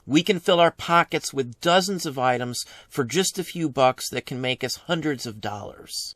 We can fill our pockets with dozens of items for just a few bucks that can make us hundreds of dollars.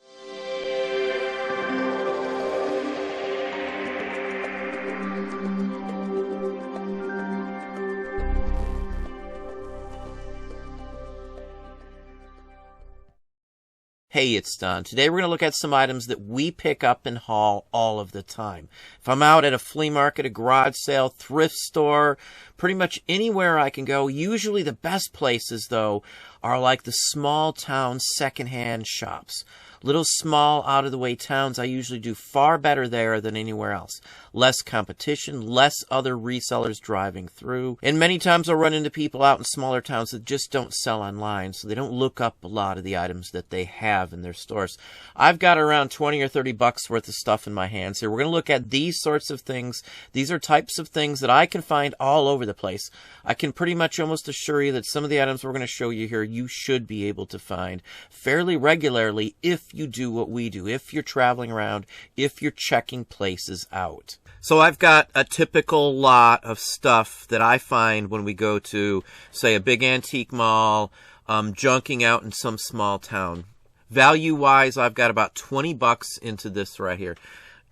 Hey, it's Don. Today we're going to look at some items that we pick up and haul all of the time. If I'm out at a flea market, a garage sale, thrift store, pretty much anywhere I can go, usually the best places, though, are like the small town secondhand shops. Little small out-of-the-way towns, I usually do far better there than anywhere else. Less competition, less other resellers driving through. And many times I'll run into people out in smaller towns that just don't sell online, so they don't look up a lot of the items that they have in their stores. I've got around 20 or 30 bucks worth of stuff in my hands here. We're going to look at these sorts of things. These are types of things that I can find all over the place. I can pretty much almost assure you that some of the items we're going to show you here, you should be able to find fairly regularly if you do what we do, if you're traveling around, if you're checking places out. So I've got a typical lot of stuff that I find when we go to, say, a big antique mall, junking out in some small town. Value-wise, I've got about 20 bucks into this right here.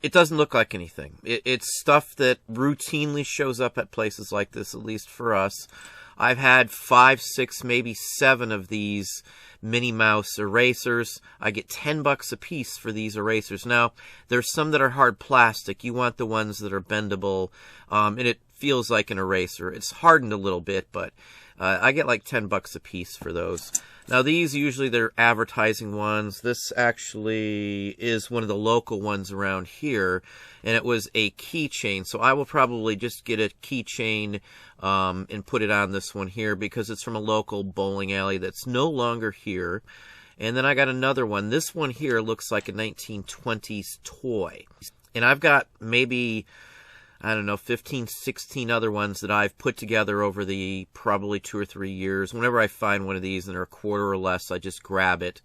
It doesn't look like anything. It's stuff that routinely shows up at places like this, at least for us. I've had 5, 6, maybe 7 of these Minnie Mouse erasers. I get 10 bucks a piece for these erasers. Now, there's some that are hard plastic. You want the ones that are bendable, and it feels like an eraser. It's hardened a little bit, but I get like 10 bucks a piece for those. Now, these usually they're advertising ones. This actually is one of the local ones around here, and it was a keychain. So I will probably just get a keychain and put it on this one here because it's from a local bowling alley that's no longer here. And then I got another one. This one here looks like a 1920s toy. And I've got maybe, I don't know, 15, 16 other ones that I've put together over the probably 2 or 3 years. Whenever I find one of these and they're a quarter or less, I just grab it.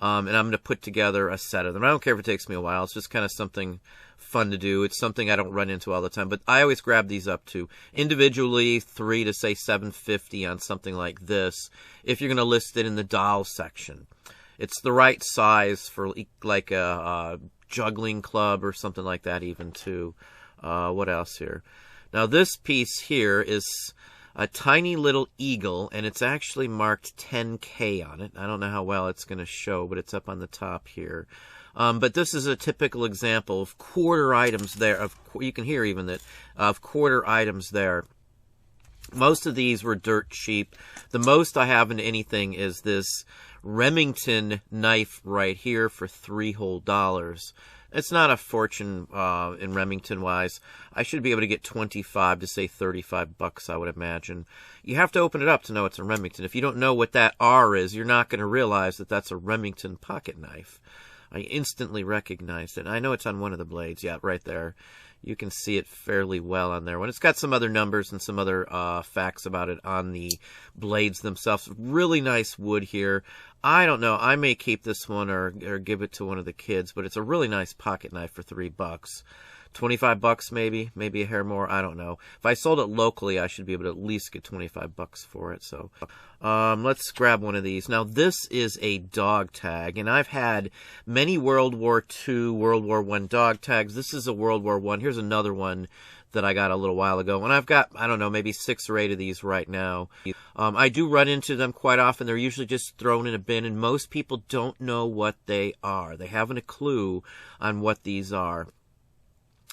And I'm going to put together a set of them. I don't care if it takes me a while. It's just kind of something fun to do. It's something I don't run into all the time. But I always grab these up too. Individually, 3 to say $7.50 on something like this, if you're going to list it in the doll section. It's the right size for like a juggling club or something like that even too. What else here? Now this piece here is a tiny little eagle, and it's actually marked 10K on it. I don't know how well it's going to show, but it's up on the top here. But this is a typical example of quarter items there. You can hear even that of quarter items there. Most of these were dirt cheap. The most I have in anything is this Remington knife right here for $3 whole. It's not a fortune in Remington-wise. I should be able to get 25 to say 35 bucks, I would imagine. You have to open it up to know it's a Remington. If you don't know what that R is, you're not going to realize that that's a Remington pocket knife. I instantly recognized it. I know it's on one of the blades. Yeah, right there. You can see it fairly well on there. When it's got some other numbers and some other facts about it on the blades themselves. Really nice wood here. I don't know. I may keep this one or give it to one of the kids, but it's a really nice pocket knife for $3. 25 bucks maybe a hair more, I don't know. If I sold it locally, I should be able to at least get 25 bucks for it. So let's grab one of these. Now this is a dog tag, and I've had many World War II, World War I dog tags. This is a World War I. Here's another one that I got a little while ago, and I've got, I don't know, maybe 6 or 8 of these right now. I do run into them quite often. They're usually just thrown in a bin, and most people don't know what they are. They haven't a clue on what these are.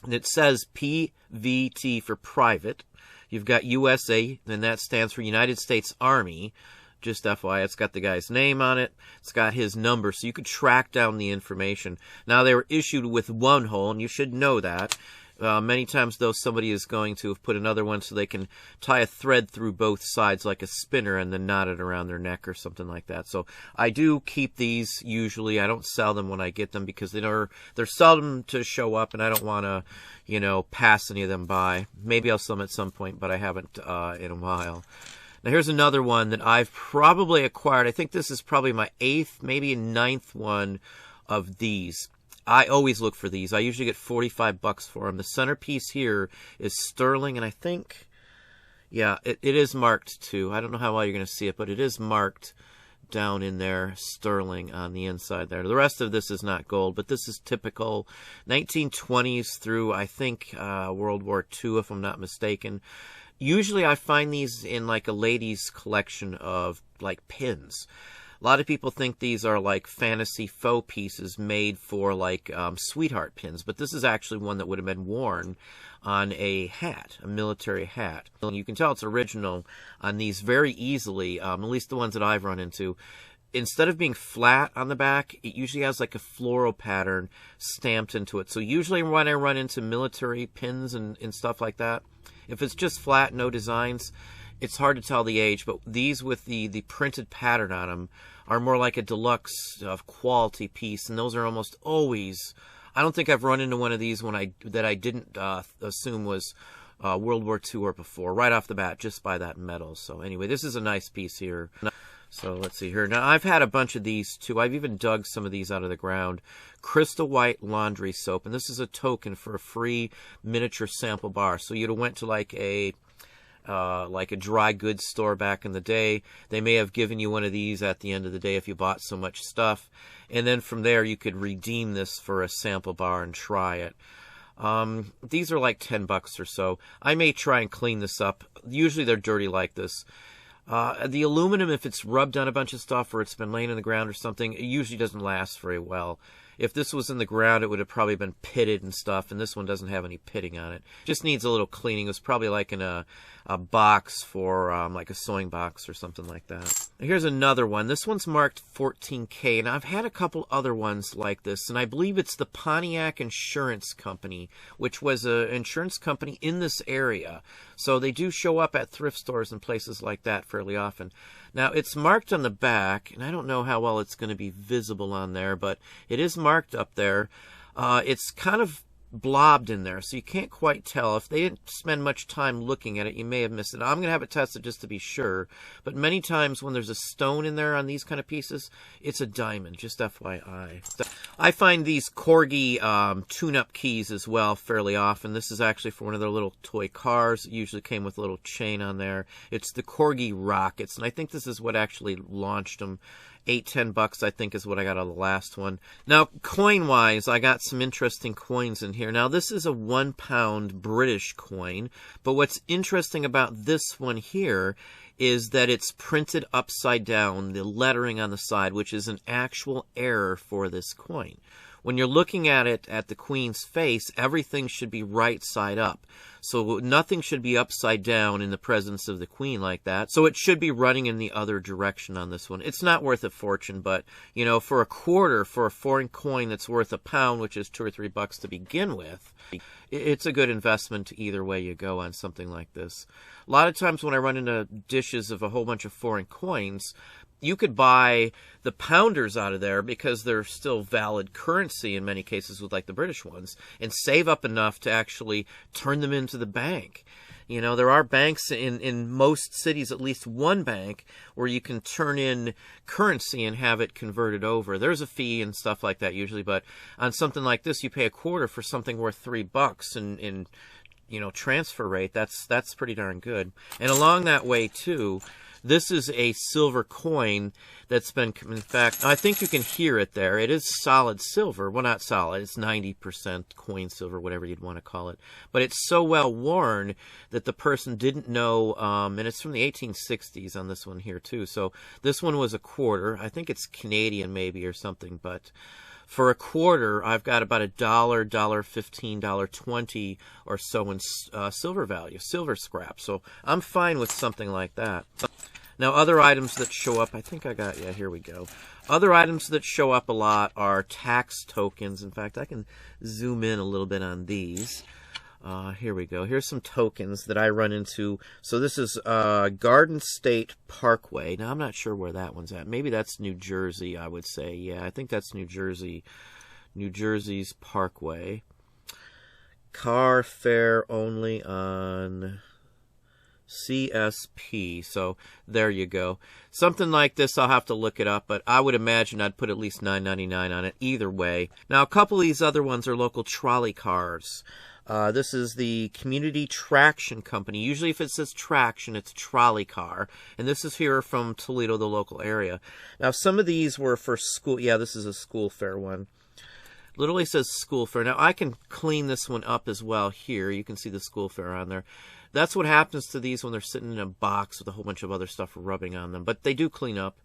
And it says PVT for private. You've got USA, and that stands for United States Army. Just FYI, it's got the guy's name on it. It's got his number, so you could track down the information. Now, they were issued with one hole, and you should know that. Many times, though, somebody is going to have put another one so they can tie a thread through both sides like a spinner and then knot it around their neck or something like that. So I do keep these usually. I don't sell them when I get them because they're seldom to show up, and I don't want to, you know, pass any of them by. Maybe I'll sell them at some point, but I haven't in a while. Now, here's another one that I've probably acquired. I think this is probably my 8th, maybe 9th one of these. I always look for these. I usually get 45 bucks for them. The centerpiece here is sterling, and I think, Yeah, it is marked too. I don't know how well you're going to see it, but it is marked down in there, sterling on the inside there. The rest of this is not gold, but this is typical 1920s through, I think, World War II, if I'm not mistaken. Usually I find these in like a ladies' collection of like pins. A lot of people think these are like fantasy faux pieces made for like sweetheart pins, but this is actually one that would have been worn on a hat, a military hat. You can tell it's original on these very easily, at least the ones that I've run into. Instead of being flat on the back, it usually has like a floral pattern stamped into it. So usually when I run into military pins and stuff like that, if it's just flat, no designs, it's hard to tell the age, but these with the printed pattern on them are more like a deluxe quality piece, and those are almost always... I don't think I've run into one of these that I didn't assume was World War II or before, right off the bat, just by that metal. So anyway, this is a nice piece here. So let's see here. Now, I've had a bunch of these, too. I've even dug some of these out of the ground. Crystal White Laundry Soap, and this is a token for a free miniature sample bar. So you'd have went to like a dry goods store back in the day. They may have given you one of these at the end of the day if you bought so much stuff. And then from there, you could redeem this for a sample bar and try it. These are like $10 or so. I may try and clean this up. Usually they're dirty like this. The aluminum, if it's rubbed on a bunch of stuff or it's been laying in the ground or something, it usually doesn't last very well. If this was in the ground, it would have probably been pitted and stuff, and this one doesn't have any pitting on it. Just needs a little cleaning. It was probably like in a box for like a sewing box or something like that. Here's another one. This one's marked 14K, and I've had a couple other ones like this, and I believe it's the Pontiac Insurance Company, which was an insurance company in this area. So they do show up at thrift stores and places like that fairly often. Now, it's marked on the back, and I don't know how well it's going to be visible on there, but it is marked up there. It's kind of blobbed in there, so you can't quite tell. If they didn't spend much time looking at it, you may have missed it. I'm going to have it tested just to be sure, but many times when there's a stone in there on these kind of pieces, it's a diamond, just FYI. I find these Corgi tune-up keys as well fairly often. This is actually for one of their little toy cars. It usually came with a little chain on there. It's the Corgi Rockets, and I think this is what actually launched them. $8-10 I think is what I got on the last one. Now, coin-wise, I got some interesting coins in here. Now, this is a £1 British coin, but what's interesting about this one here is that it's printed upside down, the lettering on the side, which is an actual error for this coin. When you're looking at it at the Queen's face, everything should be right side up. So nothing should be upside down in the presence of the Queen like that. So it should be running in the other direction on this one. It's not worth a fortune, but, you know, for a quarter, for a foreign coin that's worth £1, which is $2 or $3 to begin with, it's a good investment either way you go on something like this. A lot of times when I run into dishes of a whole bunch of foreign coins, you could buy the pounders out of there because they're still valid currency in many cases with like the British ones, and save up enough to actually turn them into the bank. You know, there are banks in most cities, at least one bank, where you can turn in currency and have it converted over. There's a fee and stuff like that usually, but on something like this, you pay a quarter for something worth $3 in you know, transfer rate. That's pretty darn good. And along that way too, this is a silver coin that's been, in fact, I think you can hear it there. It is solid silver. Well, not solid. It's 90% coin silver, whatever you'd want to call it. But it's so well worn that the person didn't know, and it's from the 1860s on this one here, too. So this one was a quarter. I think it's Canadian maybe or something, but for a quarter, I've got about $1, $1.15, $1.20 or so in silver value, silver scrap. So I'm fine with something like that. Now, other items that show up, I think I got, yeah, here we go. Other items that show up a lot are tax tokens. In fact, I can zoom in a little bit on these. Here we go. Here's some tokens that I run into. So this is Garden State Parkway. Now, I'm not sure where that one's at. Maybe that's New Jersey, I would say. Yeah, I think that's New Jersey. New Jersey's Parkway. Car fare only on CSP. So there you go. Something like this, I'll have to look it up, but I would imagine I'd put at least $9.99 on it either way. Now, a couple of these other ones are local trolley cars. This is the Community Traction Company. Usually if it says traction, it's a trolley car. And this is here from Toledo, the local area. Now, some of these were for school. Yeah, this is a school fair one. Literally says school fair. Now, I can clean this one up as well here. You can see the school fair on there. That's what happens to these when they're sitting in a box with a whole bunch of other stuff rubbing on them. But they do clean up.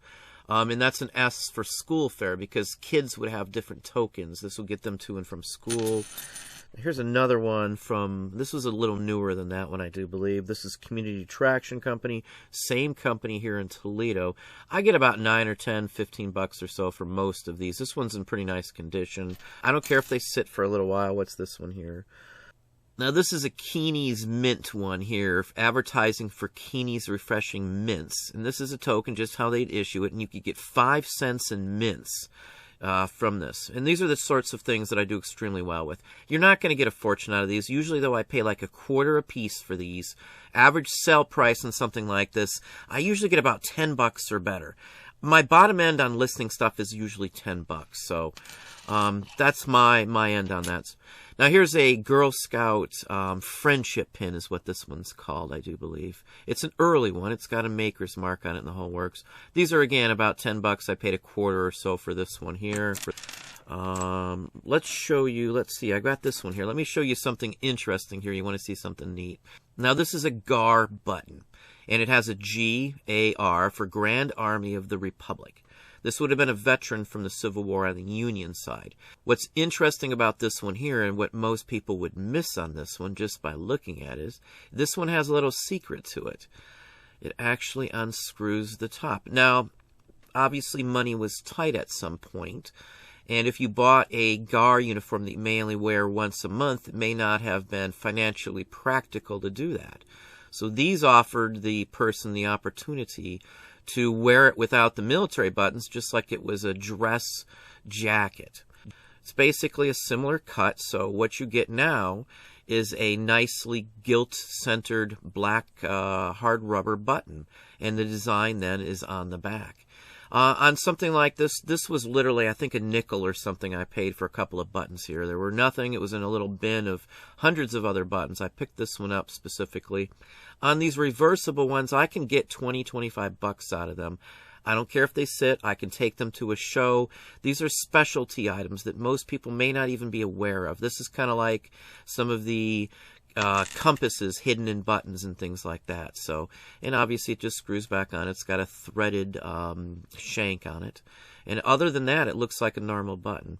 And that's an S for school fair because kids would have different tokens. This will get them to and from school. Here's another one from, this was a little newer than that one, I do believe. This is Community Traction Company, same company here in Toledo. I get about 9 or 10, 15 bucks or so for most of these. This one's in pretty nice condition. I don't care if they sit for a little while. What's this one here? Now, this is a Keeney's Mint one here, advertising for Keeney's Refreshing Mints. And this is a token, just how they'd issue it, and you could get 5 cents in mints from this. And these are the sorts of things that I do extremely well with. You're not going to get a fortune out of these. Usually, though, I pay like $0.25 a piece for these. Average sell price on something like this, I usually get about 10 bucks or better. My bottom end on listing stuff is usually 10 bucks. So that's my end on that. Now, here's a Girl Scout friendship pin is what this one's called, I do believe. It's an early one. It's got a maker's mark on it and the whole works. These are, again, about 10 bucks. I paid $0.25 or so for this one here. Let's show you, let's see, I got this one here. Let me show you something interesting here. You want to see something neat. Now, this is a GAR button, and it has a G-A-R for Grand Army of the Republic. This would have been a veteran from the Civil War on the Union side. What's interesting about this one here, and what most people would miss on this one just by looking at it, is this one has a little secret to it. It actually unscrews the top. Now, obviously money was tight at some point, and if you bought a GAR uniform that you may only wear once a month, it may not have been financially practical to do that. So these offered the person the opportunity to wear it without the military buttons, just like it was a dress jacket. It's basically a similar cut, so what you get now is a nicely gilt-centered black hard rubber button, and the design then is on the back. On something like this, this was literally, I think, a nickel or something I paid for a couple of buttons here. There were nothing. It was in a little bin of hundreds of other buttons. I picked this one up specifically. On these reversible ones, I can get 20, 25 bucks out of them. I don't care if they sit. I can take them to a show. These are specialty items that most people may not even be aware of. This is kind of like some of the compasses hidden in buttons and things like that. So, and obviously it just screws back on. It's got a threaded shank on it. And other than that, it looks like a normal button.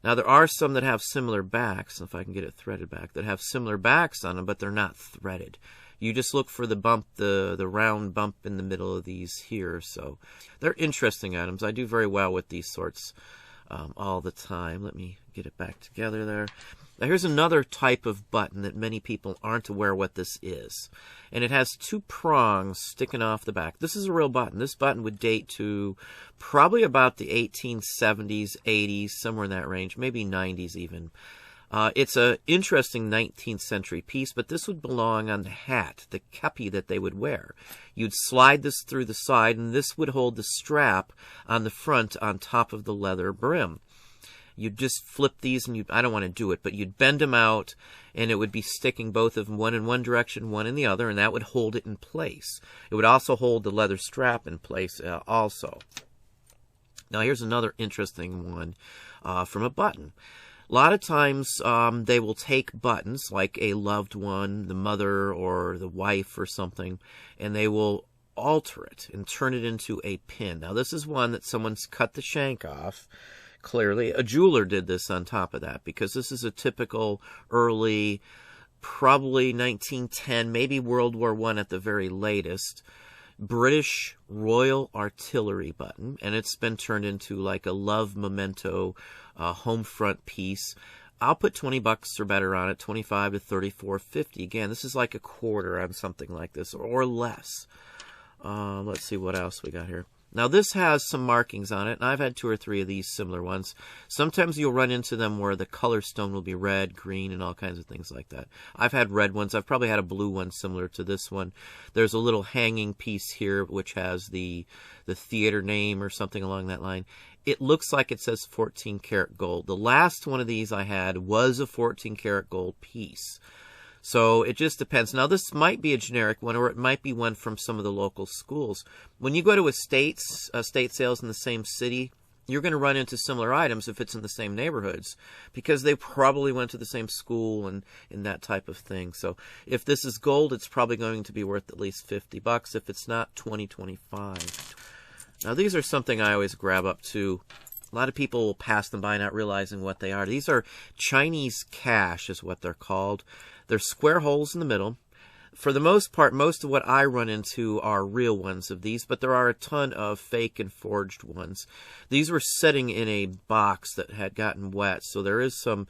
Now, there are some that have similar backs, if I can get it threaded back, that have similar backs on them, but they're not threaded. You just look for the bump, the round bump in the middle of these here. So they're interesting items. I do very well with these sorts all the time. Let me get it back together there. Now, here's another type of button that many people aren't aware what this is. And it has 2 prongs sticking off the back. This is a real button. This button would date to probably about the 1870s, 80s, somewhere in that range, maybe 90s even. It's an interesting 19th century piece, but this would belong on the hat, the kepi that they would wear. You'd slide this through the side, and this would hold the strap on the front on top of the leather brim. You'd just flip these, and I don't want to do it, but you'd bend them out, and it would be sticking both of them, one in one direction, one in the other, and that would hold it in place. It would also hold the leather strap in place also. Now, here's another interesting one from a button. A lot of times they will take buttons, like a loved one, the mother or the wife or something, and they will alter it and turn it into a pin. Now, this is one that someone's cut the shank off. Clearly, a jeweler did this on top of that, because this is a typical early, probably 1910, maybe World War I at the very latest, British Royal Artillery button, and it's been turned into like a love memento home front piece. I'll put 20 bucks or better on it, 25 to 34.50. Again, this is like a quarter on something like this, or less. Let's see what else we got here. Now, this has some markings on it, and I've had 2 or 3 of these similar ones. Sometimes you'll run into them where the color stone will be red, green, and all kinds of things like that. I've had red ones. I've probably had a blue one similar to this one. There's a little hanging piece here which has the theater name or something along that line. it looks like it says 14 karat gold. The last one of these I had was a 14 karat gold piece. So it just depends. Now, this might be a generic one, or it might be one from some of the local schools. When you go to estate sales in the same city, you're going to run into similar items if it's in the same neighborhoods, because they probably went to the same school and that type of thing. So if this is gold, it's probably going to be worth at least $50. If it's not, $20, $25. Now, these are something I always grab up too. A lot of people will pass them by not realizing what they are. These are Chinese cash is what they're called. They're square holes in the middle. For the most part, most of what I run into are real ones of these, but there are a ton of fake and forged ones. These were sitting in a box that had gotten wet, so there is some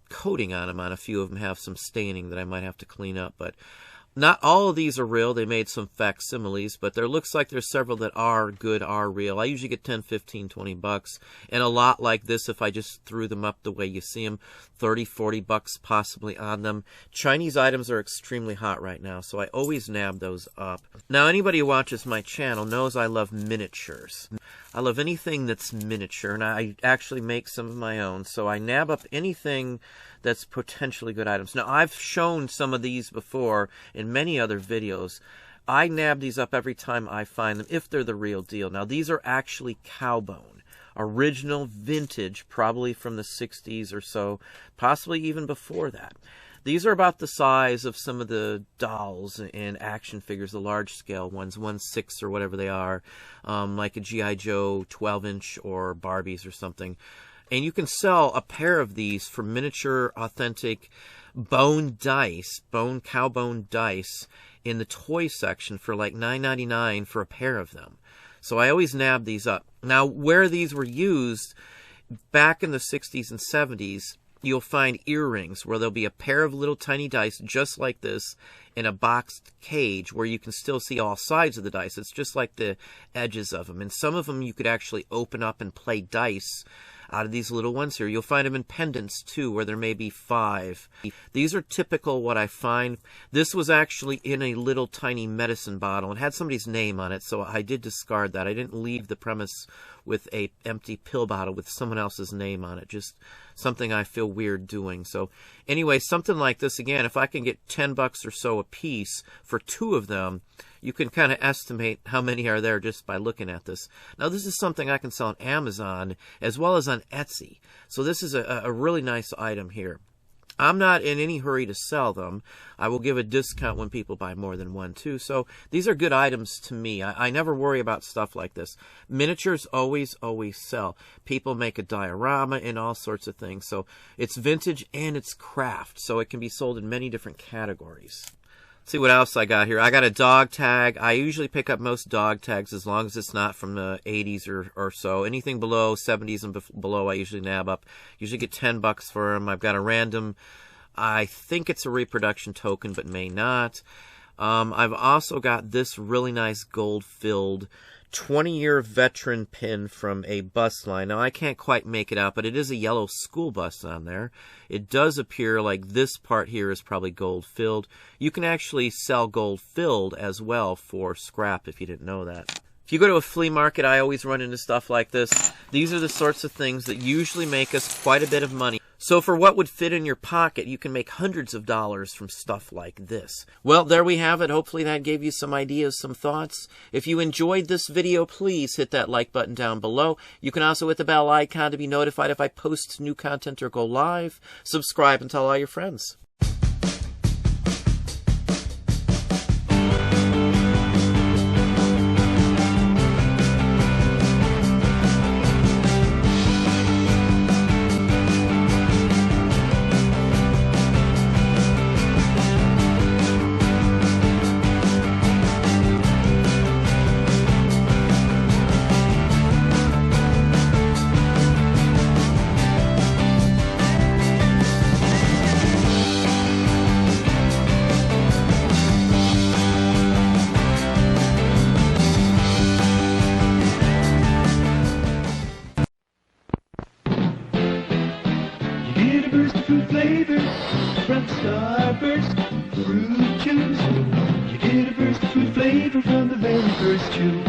coating on them. On a few of them have some staining that I might have to clean up, but not all of these are real. They made some facsimiles, but there looks like there's several that are good, are real. I usually get 10, 15, 20 bucks. And a lot like this, if I just threw them up the way you see them, 30, 40 bucks possibly on them. Chinese items are extremely hot right now, so I always nab those up. Now, anybody who watches my channel knows I love miniatures. I love anything that's miniature, and I actually make some of my own. So I nab up anything that's potentially good items. Now, I've shown some of these before in many other videos. I nab these up every time I find them, if they're the real deal. Now, these are actually cow bone. Original, vintage, probably from the 60s or so, possibly even before that. These are about the size of some of the dolls and action figures, the large-scale ones, 1/6 or whatever they are, like a G.I. Joe 12-inch or Barbies or something. And you can sell a pair of these for miniature, authentic bone dice, cow bone dice, in the toy section for like $9.99 for a pair of them. So I always nab these up. Now, where these were used back in the 60s and 70s, you'll find earrings where there'll be a pair of little tiny dice just like this in a boxed cage where you can still see all sides of the dice. It's just like the edges of them. And some of them you could actually open up and play dice out of these little ones here. You'll find them in pendants too, where there may be 5. These are typical what I find. This was actually in a little tiny medicine bottle. It had somebody's name on it, so I did discard that. I didn't leave the premise with a empty pill bottle with someone else's name on it. Just something I feel weird doing. So anyway, something like this, again, if I can get 10 bucks or so a piece for 2 of them, you can kind of estimate how many are there just by looking at this. Now, this is something I can sell on Amazon as well as on Etsy. So this is a really nice item here. I'm not in any hurry to sell them. I will give a discount when people buy more than one, too. So these are good items to me. I never worry about stuff like this. Miniatures always sell. People make a diorama and all sorts of things. So it's vintage and it's craft. So it can be sold in many different categories. Let's see what else I got here. I got a dog tag. I usually pick up most dog tags as long as it's not from the 80s or so. Anything below 70s and below I usually nab up. Usually get 10 bucks for them. I've got a random, I think it's a reproduction token, but may not. I've also got this really nice gold-filled 20-year veteran pin from a bus line. Now, I can't quite make it out, but it is a yellow school bus on there. It does appear like this part here is probably gold-filled. You can actually sell gold-filled as well for scrap if you didn't know that. If you go to a flea market, I always run into stuff like this. These are the sorts of things that usually make us quite a bit of money. So for what would fit in your pocket, you can make hundreds of dollars from stuff like this. Well, there we have it. Hopefully that gave you some ideas, some thoughts. If you enjoyed this video, please hit that like button down below. You can also hit the bell icon to be notified if I post new content or go live. Subscribe and tell all your friends. Flavor from Starburst fruit juice. You get a burst of fruit flavor from the very first chew.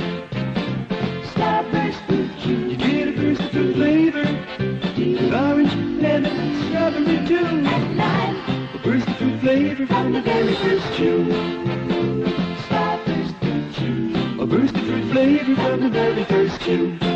Starburst fruit juice. You get the very first chew. Stop this fruit chew. A burst of fruit flavor from the very first chew.